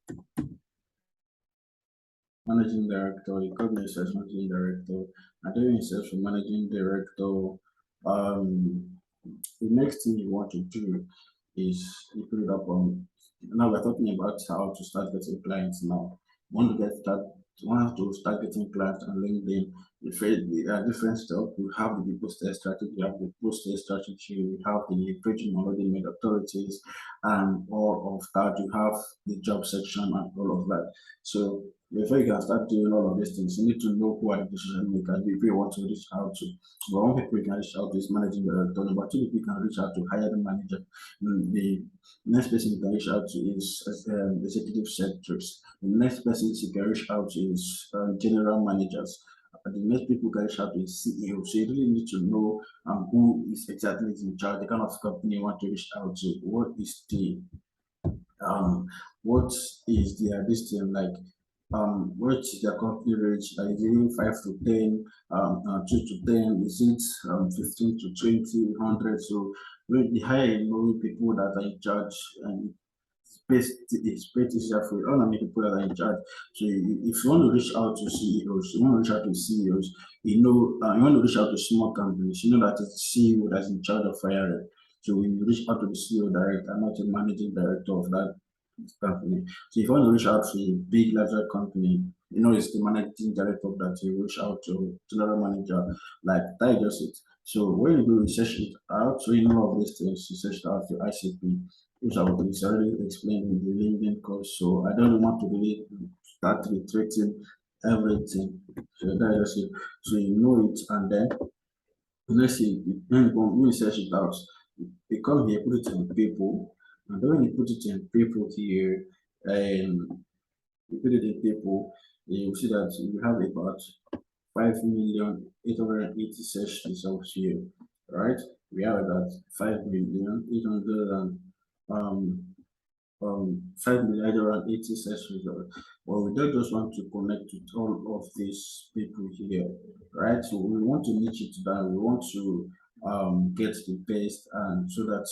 Managing director, you come here search managing director, and then you search for managing director. The next thing you want to do is you put it up on. Now we're talking about how to start getting clients now. Want to get that? Want to start getting clients on LinkedIn? There are different stuff. You have the poster strategy, you have the poster strategy, you have the leveraging already made authorities, and all of that. You have the job section and all of that. So before you can start doing all of these things, you need to know who are the decision makers if you want to reach out to. But one people you can reach out to is managing director. Number two people you can reach out to hiring manager. The next person you can reach out to is executive secretaries. The next person you can reach out to is general managers. The next people you can reach out to is CEO. So you really need to know who is exactly in charge, the kind of company you want to reach out to, um what is their this thing like what is their company rate? Is it 5 to 10, 2 to 10? Is it 15 to 20, 100? So the higher you know people that are in charge and space easier for you. All I mean people that are in charge. So if you want to reach out to CEOs, you want to reach out to CEOs, you want to reach out to small companies, you know that it's the CEO that's in charge of hiring. So when you reach out to the CEO direct and not the managing director of that company. So if you want to reach out to a big larger company, it's the managing director that you reach out to general manager, like that is just it. So when you do research it out, so you know all of these things, you search out your ICP, which I would already explained in the LinkedIn course. So I don't want to really start reiterating everything. So that is it. So you know it, and then let's see, when you search it out, you come here, put it on people, and then when you put it in people here, um, you put it in people, you will see that you have about 5,880 search results here, right? We have that 5,800 and um 5,880 search results. But we don't just want to connect with all of these people here, right? So we want to niche it down. We want to get the best, and so that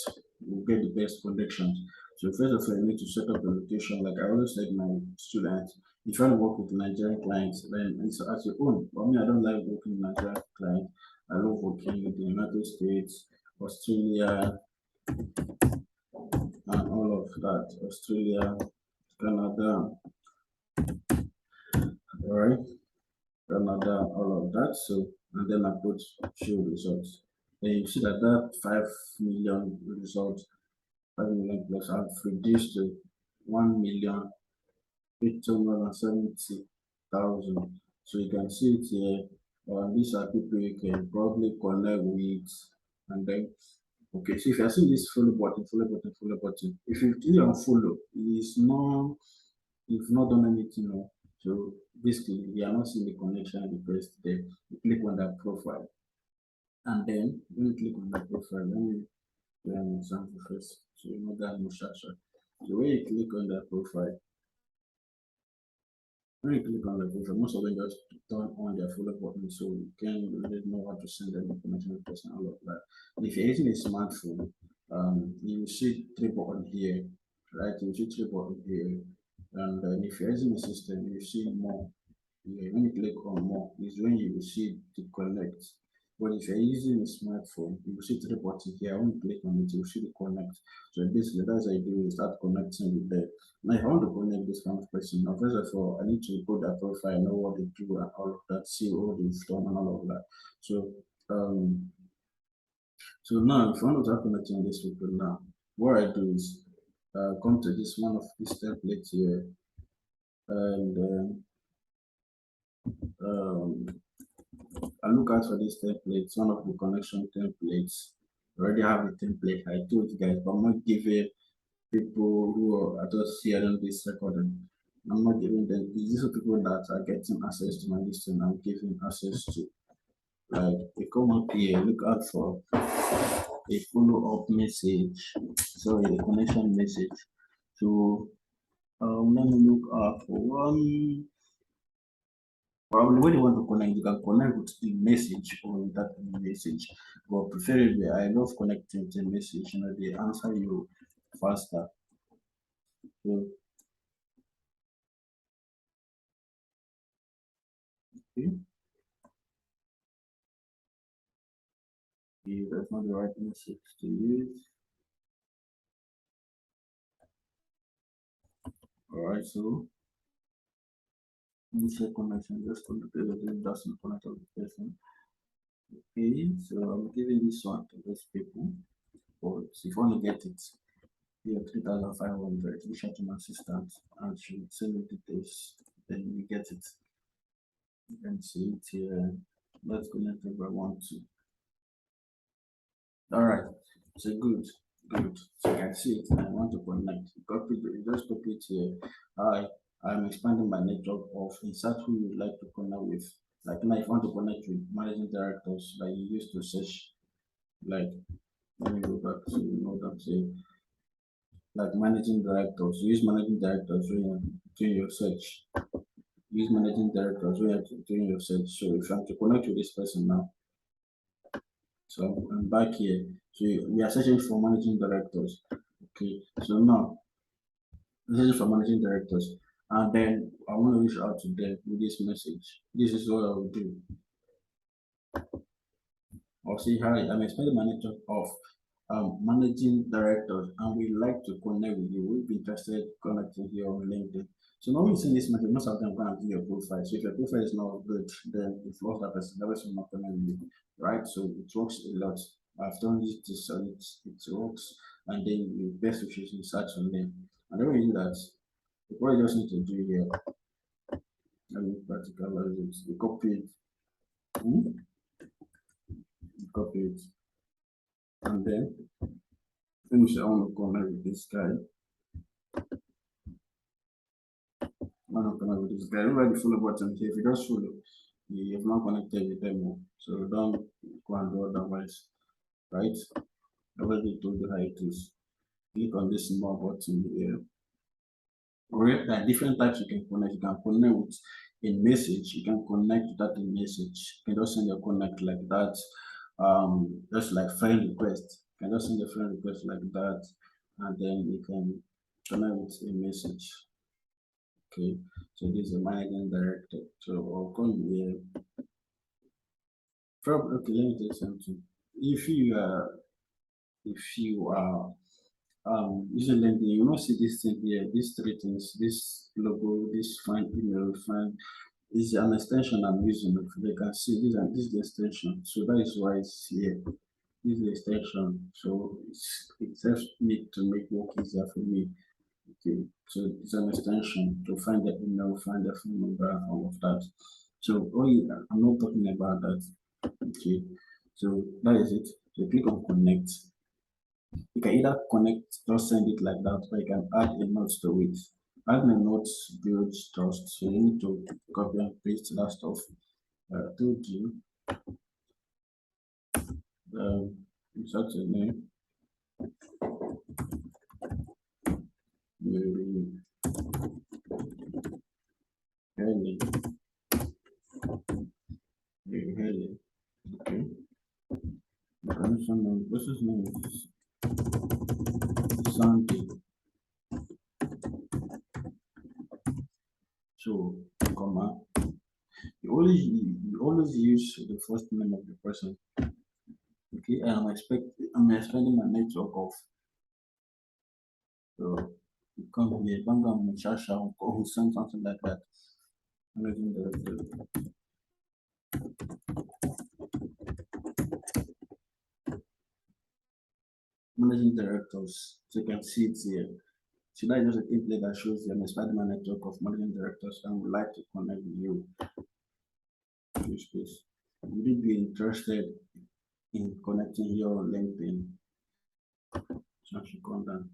we get the best connections. So first of all, you need to set up a location. Like I always said, my students, If you want to work with Nigerian clients, then it's as your own. For me, I don't like working with Nigerian clients. I love working with the United States, Australia, and all of that. Australia, Canada, all right, Canada, all of that. So, and then I put show results. Then you see that that 5 million results, 5 million plus, I've reduced to 1,870,000. So you can see it here. These are people you can probably connect with, and then okay. So if you are seeing this follow button, follow button, follow button, if you click on follow, it's not you've not done anything. No. So basically, you are not seeing the connection request there. You click on that profile, and then when you click on that profile, let me do an example first. So you know that no shasha. So when you click on that profile, when you click on the profile, most of them just turn on their follow button, so you can really know how to send them information request and all of that. And if you're using a smartphone, you will see three button here, right? You will see three button here, and if you're using a system, you see more. Yeah, when you click on more, is when you will see the connect. But if you're using a smartphone, you will see three buttons here. When you click on it, you will see the connect. So basically, that's how you do it. Start connecting with them. Now, if I want to connect this kind of person, now first of all, I need to go their profile, know what they do and all of that, see what they've done and all of that. So, um, so now if I want to start connecting with these people now, what I do is come to this one of these templates here, and um, I look out for these templates, one of the connection templates. I already have a template. I told you guys, but I'm not giving people who are just hearing this recording. I'm not giving them. These are people that are getting access to my listing. I'm giving access to. Like, you come up here, look out for a follow up message. Sorry, a connection message. So, let me look out for one. Probably when you want to connect, you can connect with the message or without the message. But preferably, I love connecting to the message. You know, they answer you faster. So, okay, if that's not the right message to use. All right, so initial connection just to the person, just in connect with the person. Okay, so I'm giving this one to those people. But if you want to get it, you have 3,500. Reach out to my assistant and she will send you details. Then you get it. You can see it here. Let's connect if I want to. All right. So good, good. So you can see it. I want to connect. Copy it. Just copy it here. I I'm expanding my network of insert who you would like to connect with. Like now, if you want to connect with managing directors that you used to search, like let me go back to know that say like managing directors. You use managing directors when you're doing your search. Use managing directors when you're doing your search. So if you want to connect with this person now, so I'm back here. So we are searching for managing directors. Okay. So now searching for managing directors. And then I want to reach out to them with this message. This is what I will do. I'll say hi, I'm expecting manager of managing directors and we like to connect with you. We'll be interested connecting here on LinkedIn. So now when you send this message, most of them going to do your profile. So if your profile is not good, then if you lost that person will not connect with you. Right? So it works a lot. I've done this and it works. And then you best wishes in search on them. And then when you do that, what you just need to do here, let me practicalize it. You copy it. You copy it. And then finish. I want to connect with this guy. I want to connect with this guy. Everybody follow button here. If you just follow, you have not connected with them. So don't go and do otherwise. Right? I already told you how it is. Click on this small button here. Or there are different types you can connect. You can connect with a message. You can connect with that in message. You can just send your connect like that. Just like friend request. You can just send a friend request like that, and then you can connect with a message. Okay, so this is the managing director. So I'll come here. Probably, okay, let me tell you something. If you are, if you are using LinkedIn, you will not see this thing here, these three things, this logo, this fine email, fine is an extension I'm using. If they can see this and this is the extension. So that is why it's here. This is the extension. So it helps me to make work easier for me. Okay. So it's an extension to find the email, find the phone number, and all of that. So I'm not talking about that. Okay. So that is it. So click on connect. You can either connect, just send it like that, or you can add a note to it. Adding a note builds trust. So you need to copy and paste that stuff. Told you, insert a name, Mary Helen, Mary Helen. Okay. The connection name, this is name is Sandy. So, comma. You always use the first name of the person. Okay, I'm expecting my network off. So you come here, Banga Muchasha or send something like that. Managing director, managing directors. So you can see it here. So that is just a template that shows you I'm expanding my network of managing directors and would like to connect with you in this space. Would you be interested in connecting your LinkedIn? So I should come down.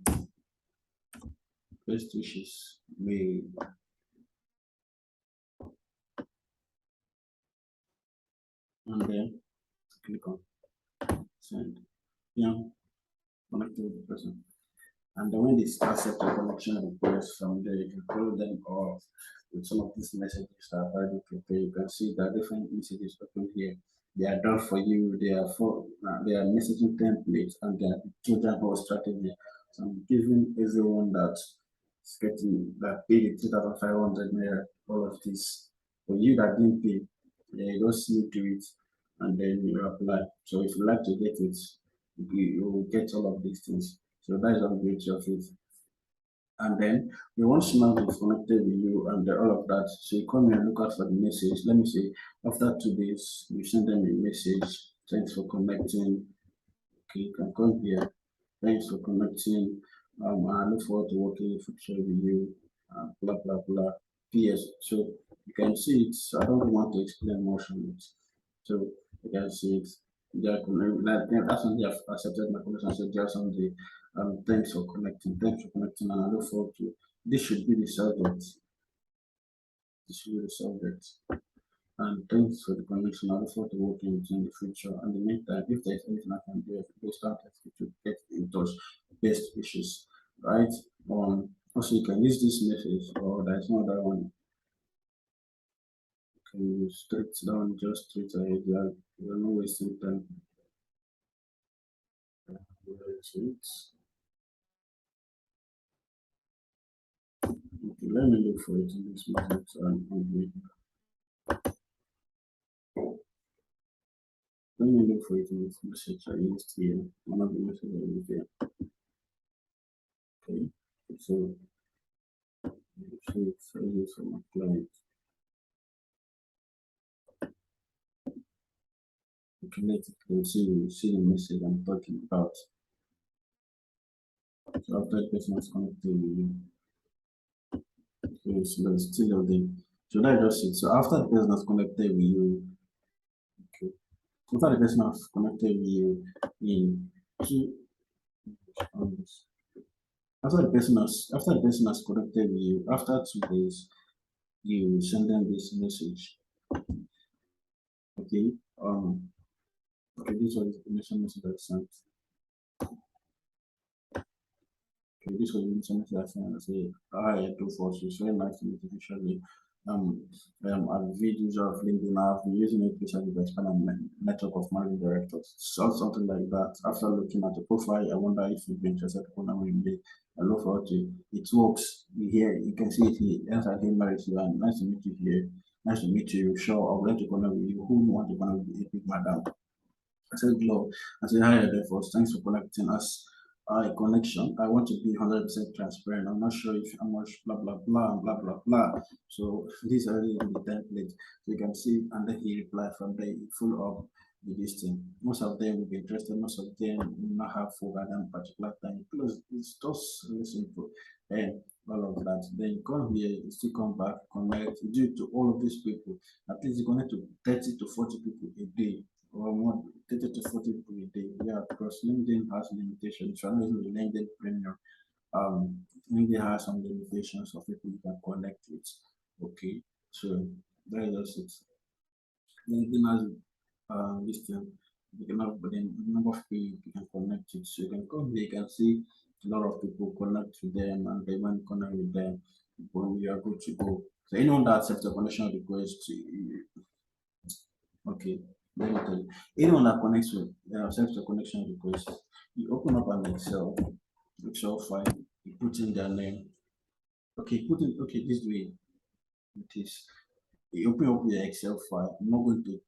Best wishes. May and then click on send. Yeah, connected with the person. And then when they accept a connection request from there, you can follow them off with some of these messages that are already prepared. You can see that different messages open here. They are done for you. They are messaging templates and they are children or strategy. So I'm giving everyone that is getting that paid 2,500 naira, all of this. For you that didn't pay, yeah, you just need to do it and then you apply. So if you like to get it, you will get all of these things. So that is one beauty of it. And then we want to now be connected with you and all of that. So you come here and look out for the message. Let me say, after 2 days, you send them a message. Thanks for connecting. Okay, you can come here. Thanks for connecting. I look forward to working in the future with you. Blah blah blah. PS. So you can see it. I don't want to explain much on it. So you can see it. That's when they have accepted my connection. So just on the thanks for connecting. Thanks for connecting, and I look forward to this should be the subject. This should be the subject. And thanks for the connection. I look forward to working with you in the future. And in the meantime, if there's anything I can do, if you start to get in touch, best wishes, right? Also, you can use this message, or there's another one. You can use straight down, just straight ahead. You're not wasting time. Sweet. Okay, let me look for it in this message. Let me look for it in this message I used here. One of the messages I used here. Okay, so it's from my client. Okay, let's see the message I'm talking about. So after the person has connected with you, okay, so let's still loading. So that just it. So after the person has connected with you, okay, after the person has connected with you in two after the person has connected with you, after 2 days, you send them this message. Okay. Okay, this was the information message I sent. Okay, this was the information message I sent. I say, hi, I do for you. It's very nice to meet you visually. um, avid user of LinkedIn. I've been using it recently to expand my network of managing directors. So something like that. After looking at the profile, I wonder if you'd be interested to connect with me. I look forward to it. It works. You can see it here. Yes, I think married you and nice to meet you here. Nice to meet you. Sure, I would like to connect with you. Who want to connect with you, madam? I said, Lord, I said, hi, therefore, thanks for connecting us. A connection. I want to be 100% transparent. I'm not sure if how much blah blah blah blah blah blah. So this is already in the template. So you can see, and then he replied from there, full of this thing. Most of them will be interested, most of them will not have full at that particular time. Plus, it's just really simple. And all of that. Then you come here, you still come back, connect, you do it to all of these people. At least you connect to 30 to 40 people a day or more 30 to 40 people a day. Yeah, because LinkedIn has limitations. If you're not using the LinkedIn Premium, um, LinkedIn has some limitations of people you can connect with. Okay, so that is just it. LinkedIn has this thing. You can have the number of people you can connect with. So you can come here, you can see a lot of people connect to them and they want to connect with them when you are good to go. So anyone that accepts the connection request, okay, let me tell you. Anyone that connects with accepts the connection request, you open up an Excel file, you put in their name. Okay, put in okay this way it is. You open up your Excel file. I'm not going to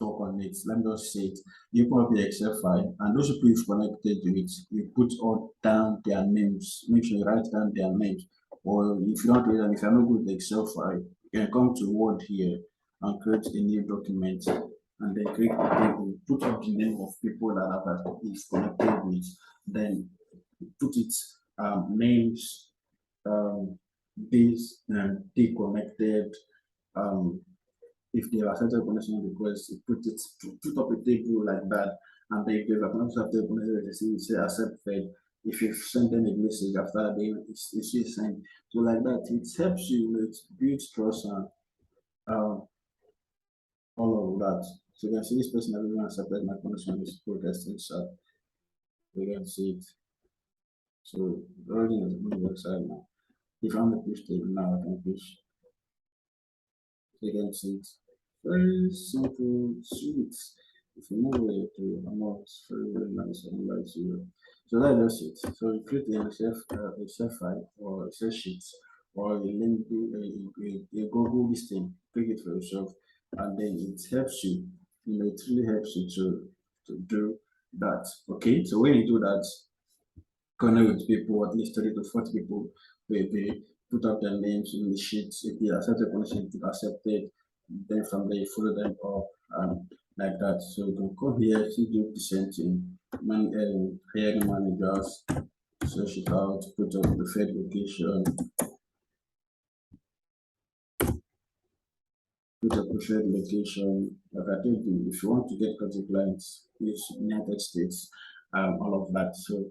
talk on it. Let me just say it. You open up the Excel file, and those people you've connected to it, you put all down their names. Make sure you write down their names. Or if you don't do that, if you're not good with the Excel file, you can come to Word here and create a new document and then create a table. Put up the name of people that have is connected with. Then put it names, days, and they connected. Um, if they are accepted connection request, you put up a table like that, and then if they are not accepted connection request, you say accepted. If you send them a message after that, it's still sent. So like that, it helps you with build trust and um, all of that. So you can see this person everyone accepted my connection is progressing. So you can see it. So already on the website now. If I'm a push table now, I can push. So you can see it. Very simple, sweet. If you know where to, I'm not very, very nice and like you. So that's just it. So you create Excel file or Excel sheet or a link, a Google listing, pick it for yourself, and then it helps you. You know, it really helps you to do that. Okay, so when you do that, connect with people, at least 30 to 40 people, where they put up their names in the sheets. If they accept the connection, if accepted, then from there you follow them up and like that. So you can come here, see do the same thing. Hiring managers, search it out, put up preferred location, put a preferred location. Like I told you, if you want to get contact clients, use United States, all of that. So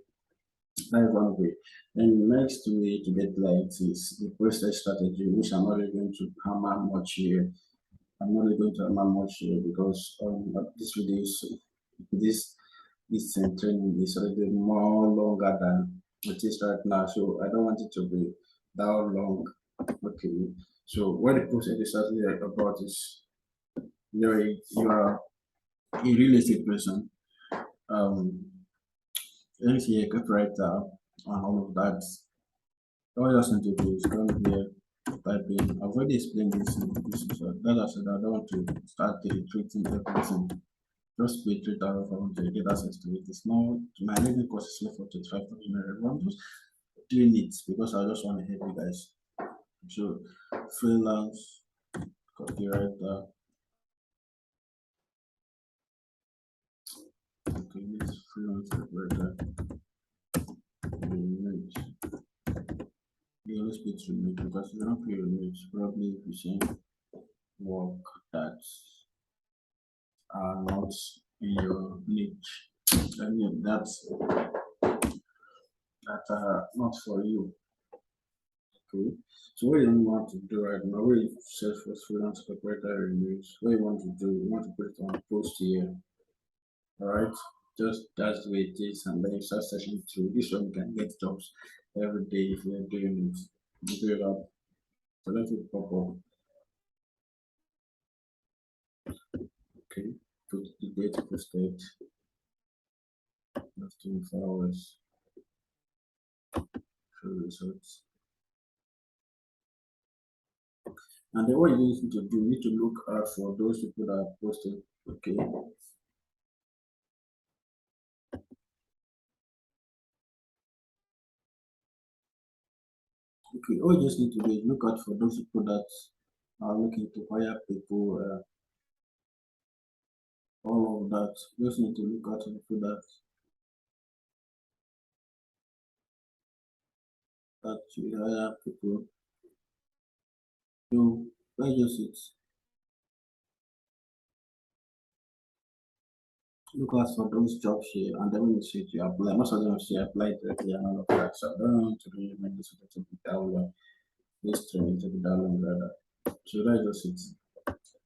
that is one way. And the next way to get clients is the process strategy, which I'm not really going to hammer much here. I'm not really going to hammer much here because this video is this training is already more longer than it is right now. So I don't want it to be that long. Okay. So what the process is actually about is you're a real estate person. Um, NCA copywriter and all of that. All you just need to do is come here, type in. I've already explained this in this episode. That I said I don't want to start treating everything. Just pay 3,000 to get access to it. It's not my living cost is left for 25,000 naira. I'm just doing it because I just want to help you guys. So freelance copywriter. Okay, this freelance copywriter. Remote. You always pay to remote because if you don't pay remote, probably if you say work that are not in your niche. I mean, that are not for you. Okay. So what you want to do right now, where you search for freelance operator reviews, what you want to do, you want to put it on post here. Alright. Just that's the way it is, and then you start searching through. This one you can get jobs every day if you're doing it. You do it up. So let it pop up. Okay, put the date posted, last 24 hours, show results. And then what you need to do, you need to look out for those people that are posted. Okay, okay, all you just need to do is look out for those people that are looking to hire people, all of that. You just need to look out for people that you hire people. So that's just it. Look out for those jobs here, and then when you see it, you apply. Most of them say apply directly and all of that. So I don't want to really make this to be that long. This training to be that long rather. So that's just it.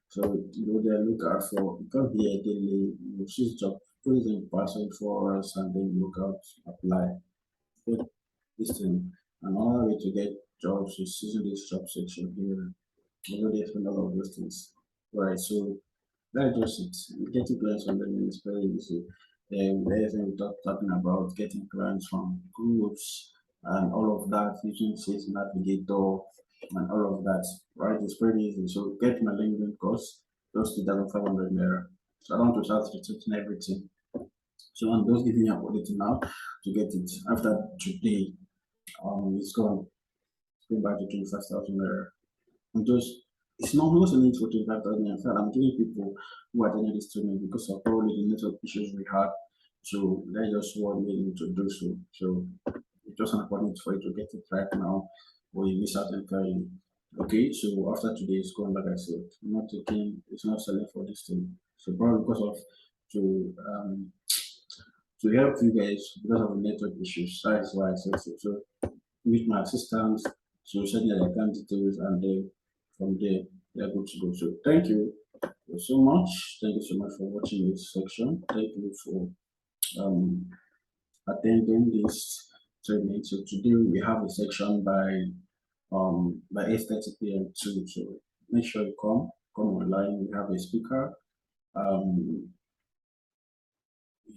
So you know they look out for come here daily, you choose job, put it in password for us and then look out, apply. Put this thing. Another way to get jobs is using this job section here. You know they explain all of those things. Right, so that's just it. Getting clients from them is very easy. Everything we talking about getting clients from groups and all of that, using Sales Navigator and all of that, right? It's pretty easy. So get my LinkedIn course, just 2,500 naira. So I don't want to start researching everything. So I'm just giving you a quality now to get it. After today, it's gone. It's going back to 25,000 naira. I'm just it's not what's the need for 25,000. In fact, I'm giving people who attended this training because of probably the network issues we had. So that's just what made me to do so. So it's just an opportunity for you to get it right now or you miss out entirely. Okay, so after today it's gone, like I said, I'm not taking it's not selling for this thing. So probably because of to to help you guys because of the network issues. That is why I said so. So with my assistants to send their account details and then from there they're good to go. So thank you so much. Thank you so much for watching this section. Thank you for um, attending this training. So today we have a section by 8:30 p.m. too. So make sure you come online. We have a speaker. Um,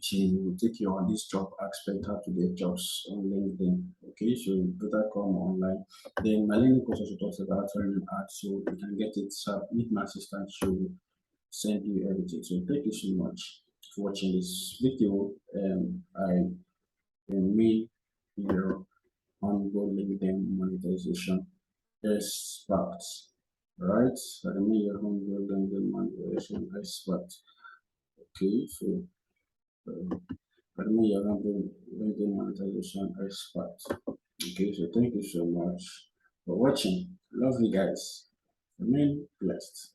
which will take you on this job aspect, how to get jobs on LinkedIn. Okay, so you better come online. Then my LinkedIn course also talks about training art, so you can get it. So meet my assistant, she will send you everything. So thank you so much for watching this video. I remain here on Go LinkedIn monetization experts. Right? I remain your home Go LinkedIn monetization expert. Okay, so me, you're LinkedIn monetization expert. Okay, so thank you so much for watching. Love you guys. Remain blessed.